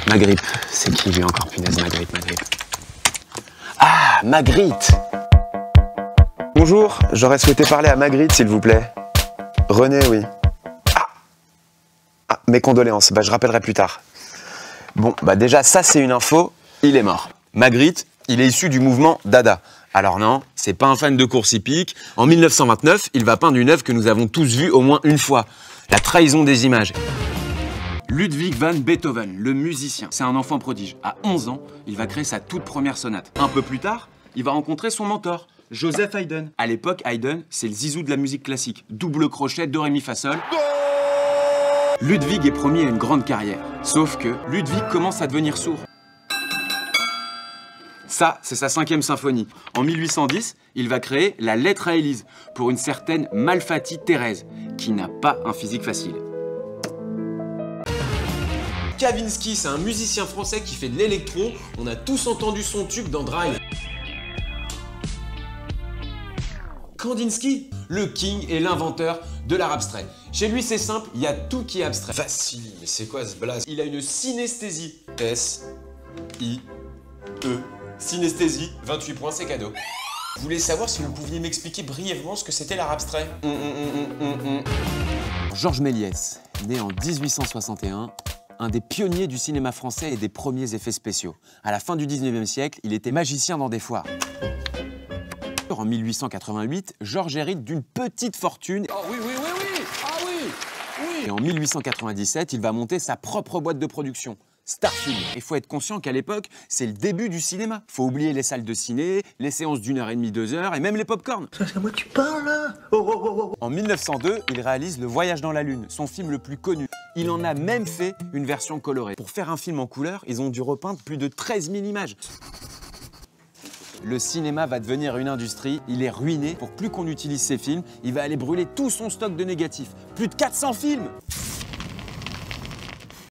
Magritte, c'est qui lui encore, punaise, Magritte. Ah, Magritte. Bonjour, j'aurais souhaité parler à Magritte, s'il vous plaît. René, oui. Ah, mes condoléances, je rappellerai plus tard. Bon, déjà, ça, c'est une info, il est mort. Magritte, il est issu du mouvement Dada. Alors non, c'est pas un fan de course hippique. En 1929, il va peindre une œuvre que nous avons tous vue au moins une fois. La trahison des images. Ludwig van Beethoven, le musicien, c'est un enfant prodige. À 11 ans, il va créer sa toute première sonate. Un peu plus tard, il va rencontrer son mentor, Joseph Haydn. À l'époque, Haydn, c'est le zizou de la musique classique. Double crochet, do, ré, mi, fa, sol. Ludwig est promis à une grande carrière. Sauf que Ludwig commence à devenir sourd. Ça, c'est sa 5e symphonie. En 1810, il va créer la lettre à Élise pour une certaine Malfatti Thérèse, qui n'a pas un physique facile. Kavinsky, c'est un musicien français qui fait de l'électro. On a tous entendu son tube dans Drive. Kandinsky, le king et l'inventeur de l'art abstrait. Chez lui, c'est simple, il y a tout qui est abstrait. Facile, mais c'est quoi ce blaze? Il a une synesthésie. S-I-E. Synesthésie, 28 points, c'est cadeau. Vous voulez savoir si vous pouviez m'expliquer brièvement ce que c'était l'art abstrait? Georges Méliès, né en 1861, un des pionniers du cinéma français et des premiers effets spéciaux. À la fin du 19e siècle, il était magicien dans des foires. En 1888, Georges hérite d'une petite fortune. Oh oui, oui, oui, oui! Ah oui! Oui! Et en 1897, il va monter sa propre boîte de production, Starfilm. Il faut être conscient qu'à l'époque, c'est le début du cinéma. Faut oublier les salles de ciné, les séances d'1h30, 2 heures et même les pop-corn. C'est à moi que tu parles là. Oh. En 1902, il réalise Le Voyage dans la Lune, son film le plus connu. Il en a même fait une version colorée. Pour faire un film en couleur, ils ont dû repeindre plus de 13 000 images. Le cinéma va devenir une industrie, il est ruiné. Pour plus qu'on utilise ses films, il va aller brûler tout son stock de négatifs. Plus de 400 films!